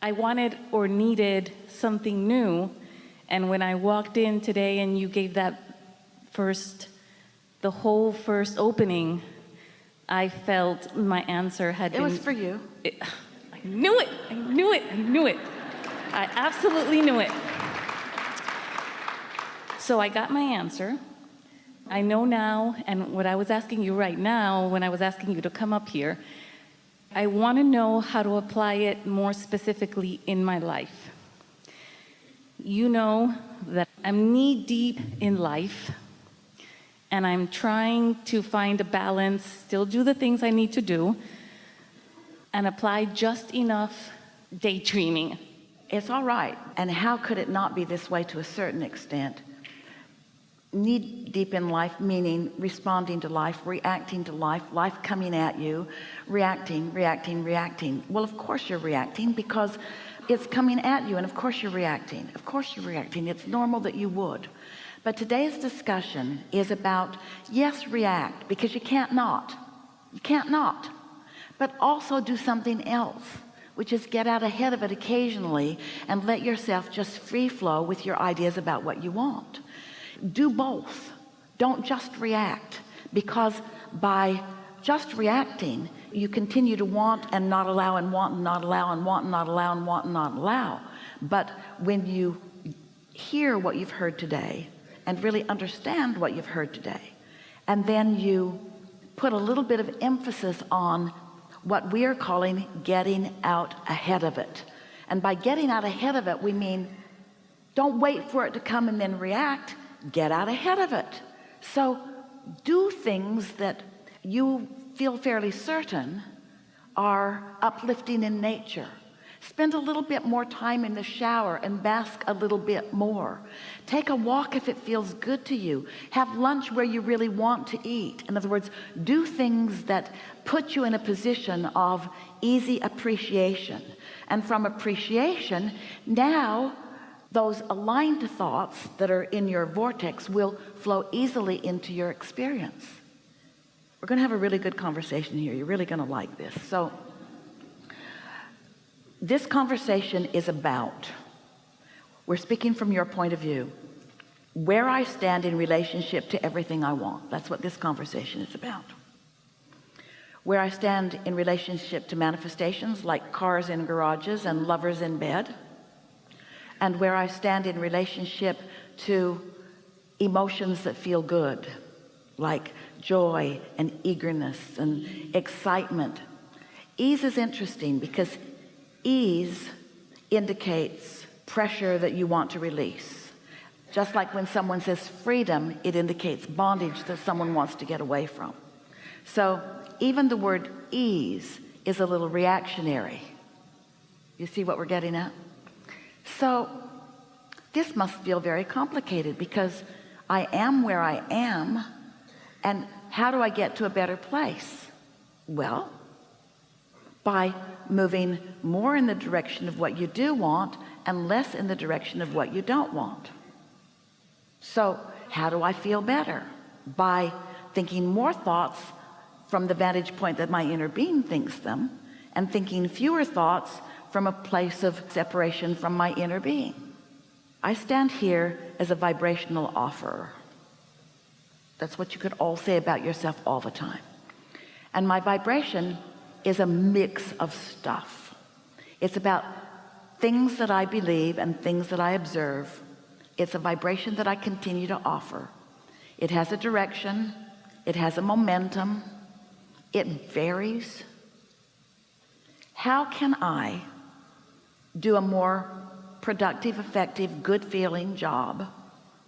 I wanted or needed something new. And when I walked in today and you gave that the whole first opening, I felt my answer had been... It was for you. I knew it. I knew it. I knew it. I absolutely knew it. So I got my answer. I know now, and what I was asking you right now, when I was asking you to come up here, I want to know how to apply it more specifically in my life. You know that I'm knee-deep in life, and I'm trying to find a balance, still do the things I need to do, and apply just enough daydreaming. It's all right. And how could it not be this way to a certain extent? Knee deep in life, meaning responding to life, reacting to life, life coming at you, reacting. Well, of course you're reacting because it's coming at you, and of course you're reacting. Of course you're reacting. It's normal that you would. But today's discussion is about, yes, react, because you can't not. You can't not. But also do something else, which is get out ahead of it occasionally and let yourself just free flow with your ideas about what you want. Do both. Don't just react, because by just reacting you continue to want and not allow, and want and not allow, and want and not allow, and want and not allow. But when you hear what you've heard today and really understand what you've heard today, and then you put a little bit of emphasis on what we are calling getting out ahead of it. And by getting out ahead of it, we mean don't wait for it to come and then react. Get out ahead of it. So do things that you feel fairly certain are uplifting in nature. Spend a little bit more time in the shower and bask a little bit more. Take a walk if it feels good to you. Have lunch where you really want to eat. In other words, do things that put you in a position of easy appreciation. And from appreciation, now those aligned thoughts that are in your vortex will flow easily into your experience. We're going to have a really good conversation here. You're really going to like this. So this conversation is about, we're speaking from your point of view, where I stand in relationship to everything I want. That's what this conversation is about. Where I stand in relationship to manifestations like cars in garages and lovers in bed, and where I stand in relationship to emotions that feel good, like joy and eagerness and excitement. Ease is interesting because ease indicates pressure that you want to release. Just like when someone says freedom, it indicates bondage that someone wants to get away from. So even the word ease is a little reactionary. You see what we're getting at? So this must feel very complicated, because I am where I am, and how do I get to a better place? Well, by moving more in the direction of what you do want and less in the direction of what you don't want. So how do I feel better? By thinking more thoughts from the vantage point that my inner being thinks them, and thinking fewer thoughts from a place of separation from my inner being. I stand here as a vibrational offerer. That's what you could all say about yourself all the time. And my vibration is a mix of stuff. It's about things that I believe and things that I observe. It's a vibration that I continue to offer. It has a direction. It has a momentum. It varies. How can I do a more productive, effective, good feeling job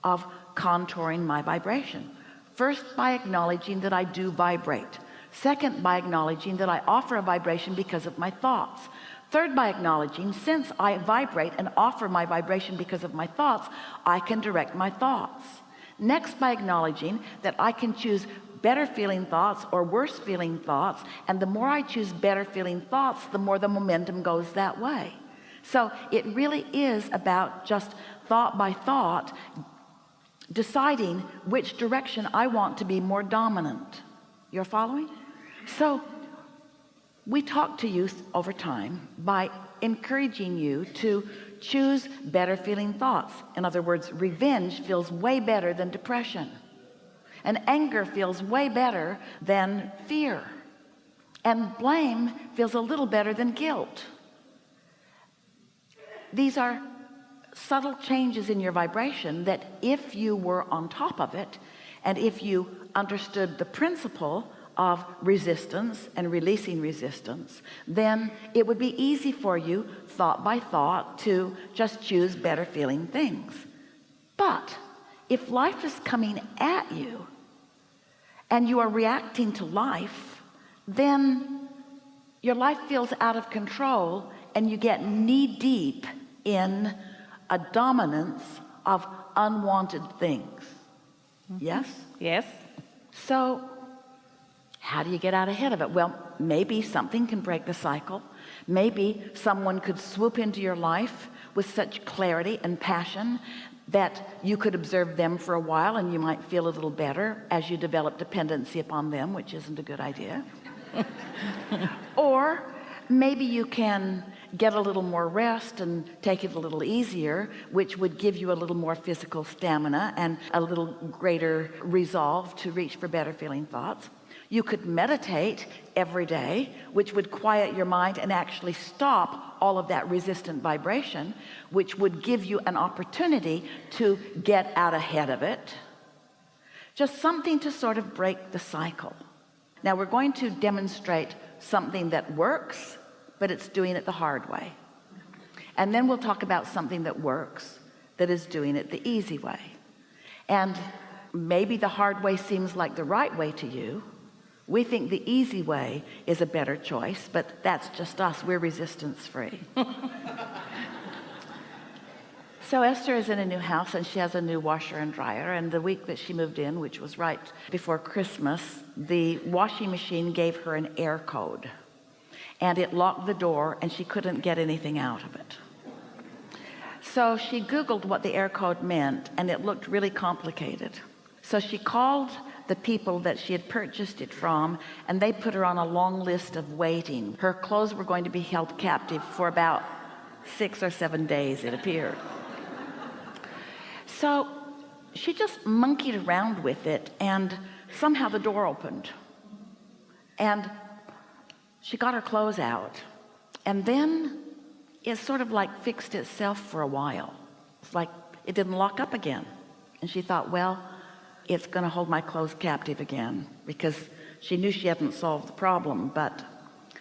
of contouring my vibration? First, by acknowledging that I do vibrate. Second, by acknowledging that I offer a vibration because of my thoughts. Third, by acknowledging, since I vibrate and offer my vibration because of my thoughts, I can direct my thoughts. Next, by acknowledging that I can choose better feeling thoughts or worse feeling thoughts, and the more I choose better feeling thoughts, the more the momentum goes that way. So it really is about just thought by thought deciding which direction I want to be more dominant. You're following? So we talk to you over time by encouraging you to choose better feeling thoughts. In other words, revenge feels way better than depression, and anger feels way better than fear, and blame feels a little better than guilt. These are subtle changes in your vibration that if you were on top of it, and if you understood the principle of resistance and releasing resistance, then it would be easy for you, thought by thought, to just choose better feeling things. But if life is coming at you and you are reacting to life, then your life feels out of control and you get knee deep in a dominance of unwanted things. Yes? Yes. So how do you get out ahead of it? Well, maybe something can break the cycle. Maybe someone could swoop into your life with such clarity and passion that you could observe them for a while and you might feel a little better as you develop dependency upon them, which isn't a good idea. Or maybe you can get a little more rest and take it a little easier, which would give you a little more physical stamina and a little greater resolve to reach for better feeling thoughts. You could meditate every day, which would quiet your mind and actually stop all of that resistant vibration, which would give you an opportunity to get out ahead of it. Just something to sort of break the cycle. Now we're going to demonstrate something that works, but it's doing it the hard way. And then we'll talk about something that works, that is doing it the easy way. And maybe the hard way seems like the right way to you. We think the easy way is a better choice, but that's just us. We're resistance free. So Esther is in a new house and she has a new washer and dryer, and the week that she moved in, which was right before Christmas, the washing machine gave her an air code and it locked the door and she couldn't get anything out of it. So she Googled what the air code meant and it looked really complicated. So she called the people that she had purchased it from, and they put her on a long list of waiting. Her clothes were going to be held captive for about 6 or 7 days, it appeared. So she just monkeyed around with it, and somehow the door opened and she got her clothes out, and then it sort of like fixed itself for a while. It's like it didn't lock up again, and she thought, well, it's going to hold my clothes captive again, because she knew she hadn't solved the problem, but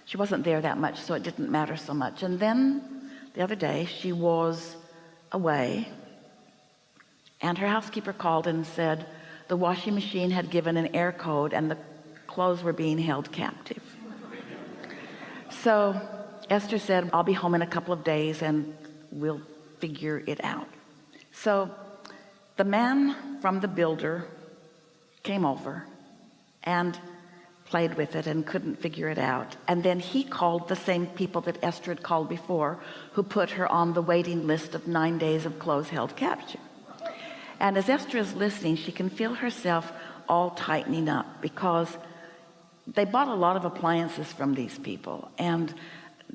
she wasn't there that much, so it didn't matter so much. And then the other day she was away and her housekeeper called and said the washing machine had given an air code and the clothes were being held captive. So Esther said, I'll be home in a couple of days and we'll figure it out. So the man from the builder came over and played with it and couldn't figure it out. And then he called the same people that Esther had called before, who put her on the waiting list of 9 days of clothes held captive. And as Esther is listening, she can feel herself all tightening up, because they bought a lot of appliances from these people and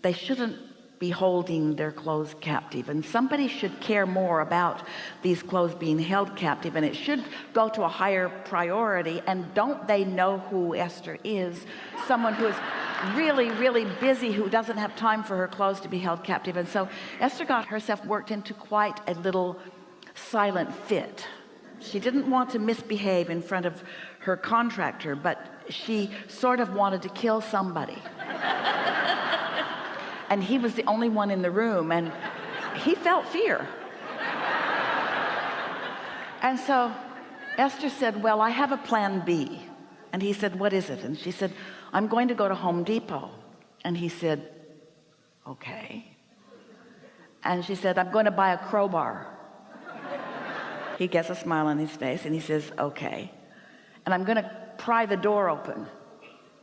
they shouldn't be holding their clothes captive, and somebody should care more about these clothes being held captive, and it should go to a higher priority. And don't they know who Esther is? Someone who is really, really busy, who doesn't have time for her clothes to be held captive. And so Esther got herself worked into quite a little silent fit. She didn't want to misbehave in front of her contractor, but she sort of wanted to kill somebody. And he was the only one in the room, and he felt fear. And so Esther said, well, I have a plan B. And he said, what is it? And she said, I'm going to go to Home Depot. And he said, okay. And she said, I'm going to buy a crowbar. He gets a smile on his face and he says, okay. And I'm going to pry the door open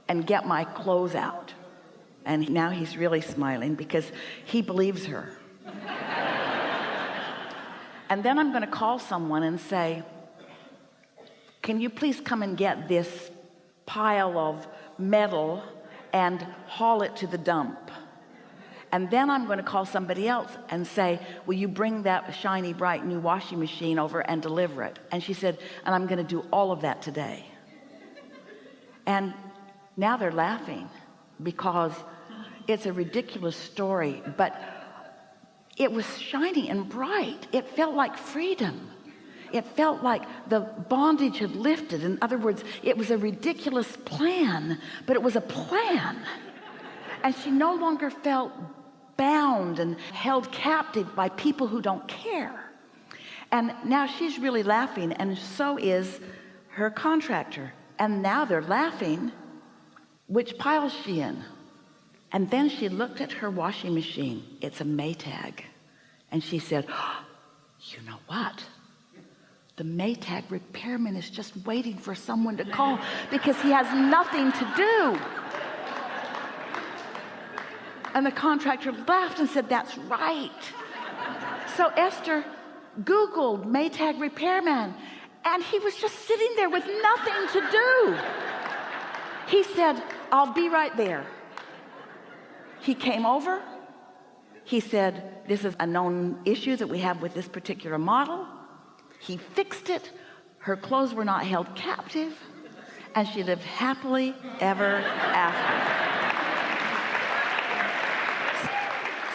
and get my clothes out. And now he's really smiling because he believes her. And then I'm going to call someone and say, can you please come and get this pile of metal and haul it to the dump. And then I'm going to call somebody else and say, will you bring that shiny, bright new washing machine over and deliver it? And she said, and I'm going to do all of that today. And now they're laughing because it's a ridiculous story, but it was shiny and bright. It felt like freedom. It felt like the bondage had lifted. In other words, it was a ridiculous plan, but it was a plan. And she no longer felt bound and held captive by people who don't care. And now she's really laughing, and so is her contractor. And now they're laughing. Which pile is she in? And then she looked at her washing machine. It's a Maytag. And she said, oh, you know what? The Maytag repairman is just waiting for someone to call because he has nothing to do. And the contractor laughed and said, that's right. So Esther Googled Maytag repairman, and he was just sitting there with nothing to do. He said, I'll be right there. He came over. He said, this is a known issue that we have with this particular model. He fixed it. Her clothes were not held captive, and she lived happily ever after.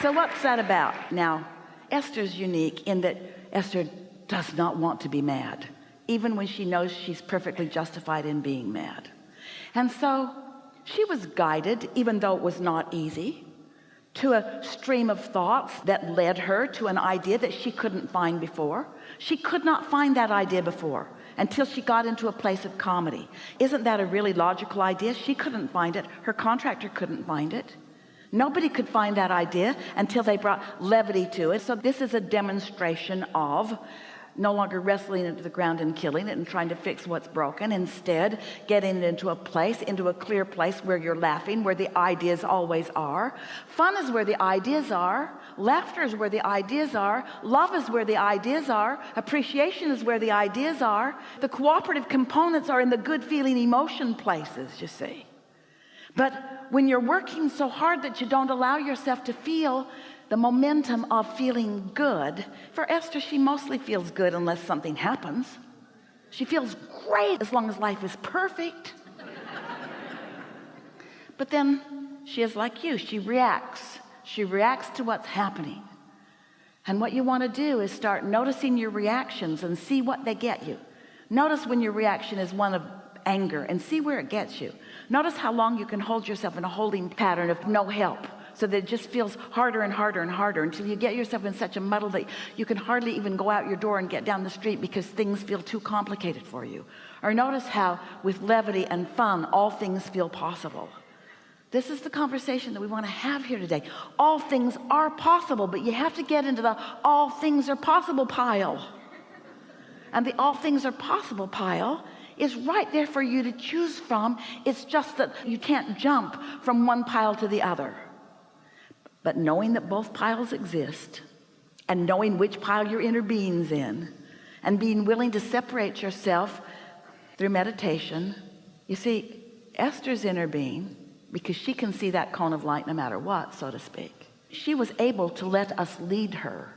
So what's that about? Now, Esther's unique in that Esther does not want to be mad, even when she knows she's perfectly justified in being mad. And so she was guided, even though it was not easy, to a stream of thoughts that led her to an idea that she couldn't find before. She could not find that idea before until she got into a place of comedy. Isn't that a really logical idea? She couldn't find it. Her contractor couldn't find it. Nobody could find that idea until they brought levity to it. So this is a demonstration of no longer wrestling into the ground and killing it and trying to fix what's broken. Instead, getting it into a place, into a clear place where you're laughing, where the ideas always are. Fun is where the ideas are. Laughter is where the ideas are. Love is where the ideas are. Appreciation is where the ideas are. The cooperative components are in the good feeling emotion places, you see. But when you're working so hard that you don't allow yourself to feel the momentum of feeling good, for Esther, she mostly feels good unless something happens. She feels great as long as life is perfect. But then she is like you. She reacts. She reacts to what's happening. And what you want to do is start noticing your reactions and see what they get you. Notice when your reaction is one of anger and see where it gets you. Notice how long you can hold yourself in a holding pattern of no help, so that it just feels harder and harder and harder until you get yourself in such a muddle that you can hardly even go out your door and get down the street because things feel too complicated for you. Or notice how with levity and fun, all things feel possible. This is the conversation that we want to have here today. All things are possible, but you have to get into the all things are possible pile. And the all things are possible pile is right there for you to choose from. It's just that you can't jump from one pile to the other. But knowing that both piles exist, and knowing which pile your inner being's in, and being willing to separate yourself through meditation. You see, Esther's inner being, because she can see that cone of light no matter what, so to speak, she was able to let us lead her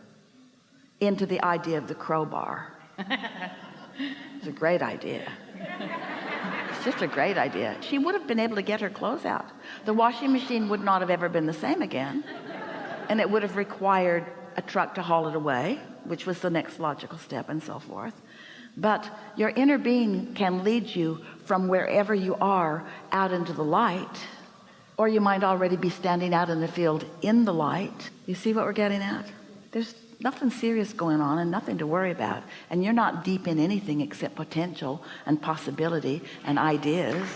into the idea of the crowbar. It's a great idea. It's just a great idea. She would have been able to get her clothes out. The washing machine would not have ever been the same again, and it would have required a truck to haul it away, which was the next logical step, and so forth. But your inner being can lead you from wherever you are out into the light, or you might already be standing out in the field in the light. You see what we're getting at? There's nothing serious going on and nothing to worry about, and you're not deep in anything except potential and possibility and ideas.